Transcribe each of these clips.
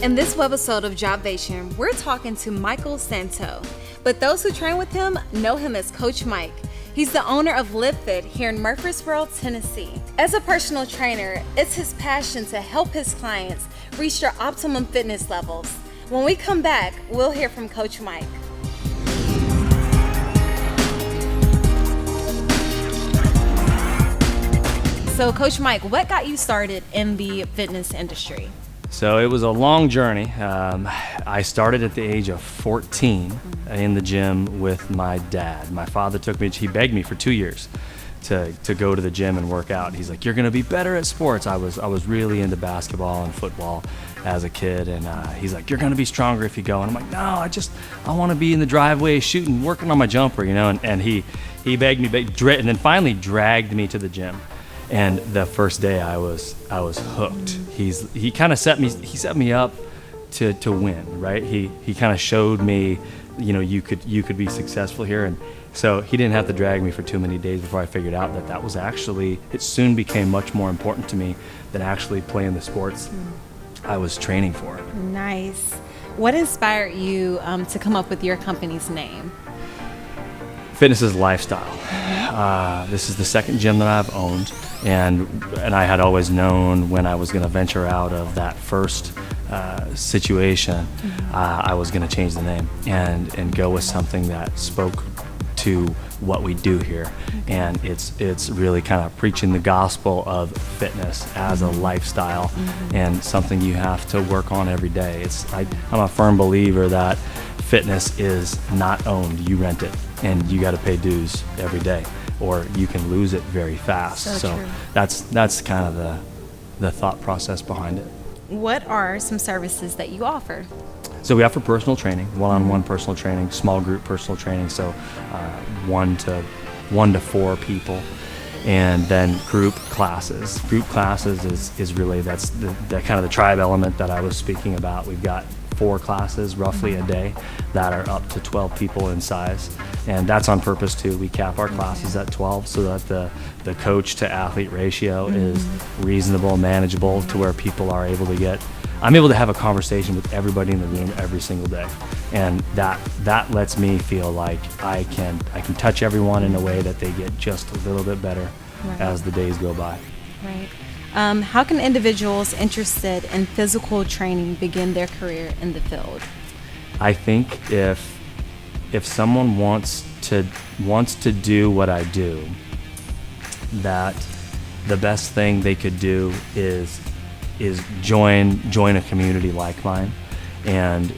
In this webisode of Jobvation, we're talking to Michael Santo, but those who train with him know him as Coach Mike. He's the owner of LIVFIT here in Murfreesboro, Tennessee. As a personal trainer, it's his passion to help his clients reach their optimum fitness levels. When we come back, we'll hear from Coach Mike. So Coach Mike, what got you started in the fitness industry? So it was a long journey. I started at the age of 14 in the gym with my dad. My father took me, he begged me for 2 years to go to the gym and work out. He's like, you're gonna be better at sports. I was really into basketball and football as a kid, and he's like, you're gonna be stronger if you go. And I'm like, no, I wanna be in the driveway shooting, working on my jumper, you know, and he begged me, and then finally dragged me to the gym. And the first day I was hooked. He kind of set me up to win, right? He kind of showed me, you know, you could be successful here, and so he didn't have to drag me for too many days before I figured out that was actually, it soon became much more important to me than actually playing the sports I was training for. Nice. What inspired you to come up with your company's name? Fitness is a lifestyle. This is the second gym that I've owned, and I had always known when I was going to venture out of that first situation, I was going to change the name and go with something that spoke to what we do here. And it's really kind of preaching the gospel of fitness as a lifestyle and something you have to work on every day. I'm a firm believer that fitness is not owned, you rent it, and you got to pay dues every day, or you can lose it very fast. So that's kind of the thought process behind it. What are some services that you offer? So we offer personal training, one-on-one personal training, small group personal training, so 1 to 4 people, and then group classes. Group classes is really, that's the kind of the tribe element that I was speaking about. We've got 4 classes roughly a day that are up to 12 people in size, and that's on purpose too. We cap our classes at 12 so that the coach to athlete ratio is reasonable, manageable, to where people are able to get, I'm able to have a conversation with everybody in the room every single day, and that lets me feel like I can touch everyone in a way that they get just a little bit better as the days go by. Right. How can individuals interested in physical training begin their career in the field? I think if someone wants to do what I do, that the best thing they could do is join a community like mine, and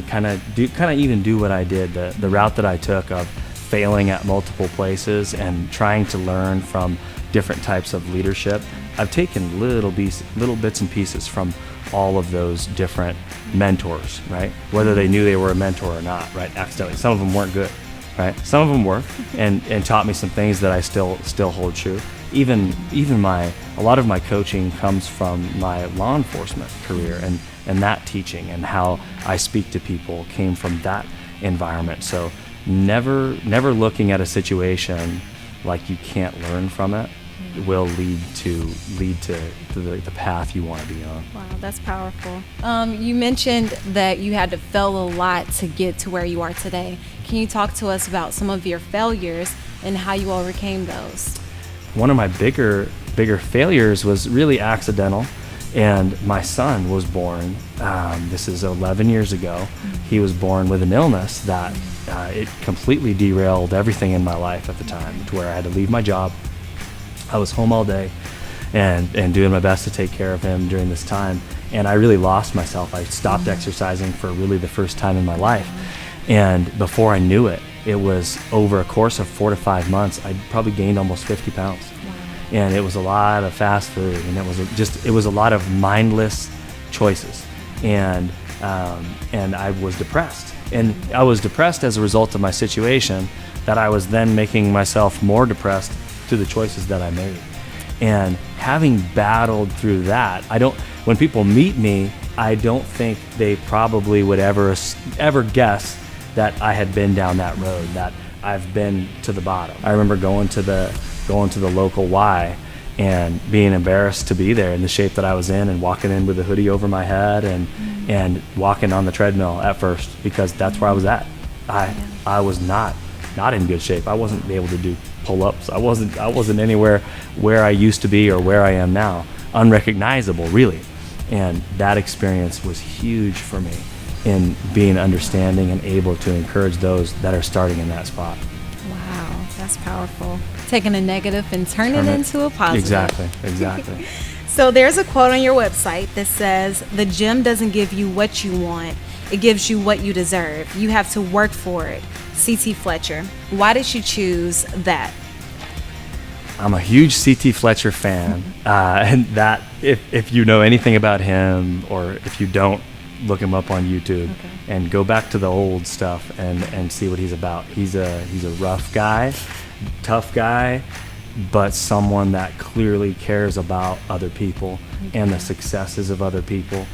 kind of even do what I did, the route that I took of failing at multiple places and trying to learn from different types of leadership. I've taken little bits and pieces from all of those different mentors, right? Whether they knew they were a mentor or not, right? Accidentally. Some of them weren't good, right? Some of them were, and taught me some things that I still hold true. Even a lot of my coaching comes from my law enforcement career, and that teaching and how I speak to people came from that environment. So never looking at a situation like you can't learn from it will lead to the path you want to be on. Wow, that's powerful. You mentioned that you had to fail a lot to get to where you are today. Can you talk to us about some of your failures and how you overcame those? One of my bigger failures was really accidental, and my son was born, this is 11 years ago. He was born with an illness that it completely derailed everything in my life at the time, to where I had to leave my job. I was home all day and doing my best to take care of him during this time, and I really lost myself. I stopped exercising for really the first time in my life, and before I knew it, it was over a course of 4 to 5 months, I probably gained almost 50 pounds. And it was a lot of fast food, and it was a lot of mindless choices, and I was depressed. And I was depressed as a result of my situation, that I was then making myself more depressed through the choices that I made. And having battled through that, when people meet me, I don't think they probably would ever guess that I had been down that road, that I've been to the bottom. I remember going to the local Y and being embarrassed to be there in the shape that I was in, and walking in with a hoodie over my head, and walking on the treadmill at first, because that's where I was at. I was not in good shape. I wasn't able to do pull-ups. I wasn't anywhere where I used to be or where I am now. Unrecognizable, really. And that experience was huge for me in being understanding and able to encourage those that are starting in that spot. Wow, that's powerful. Taking a negative and turning it into a positive. Exactly. So there's a quote on your website that says, "The gym doesn't give you what you want, it gives you what you deserve. You have to work for it." C.T. Fletcher. Why did you choose that? I'm a huge C.T. Fletcher fan, and that if you know anything about him, or if you don't, look him up on YouTube and go back to the old stuff and see what he's about. He's a rough guy, tough guy, but someone that clearly cares about other people and the successes of other people.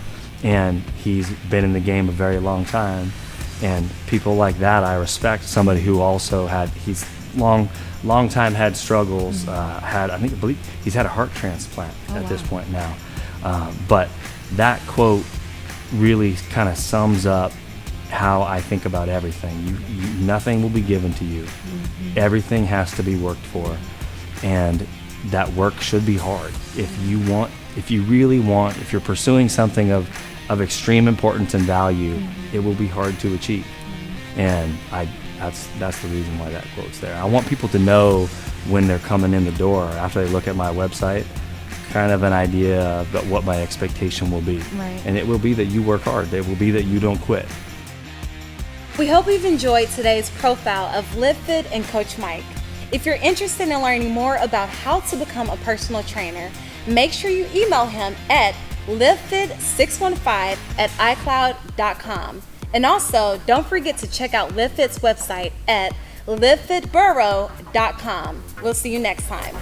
And he's been in the game a very long time, and people like that I respect. Somebody who also he's long time had struggles, I believe he's had a heart transplant at this point now. But that quote really kind of sums up how I think about everything. Nothing will be given to you. Everything has to be worked for, and that work should be hard. If you're pursuing something of extreme importance and value, it will be hard to achieve. And that's the reason why that quote's there. I want people to know when they're coming in the door, after they look at my website, kind of an idea of what my expectation will be. Right. And it will be that you work hard. It will be that you don't quit. We hope you've enjoyed today's profile of LIVFIT and Coach Mike. If you're interested in learning more about how to become a personal trainer, make sure you email him at livfit615@icloud.com. And also, don't forget to check out LIVFIT's website at livfitborough.com. We'll see you next time.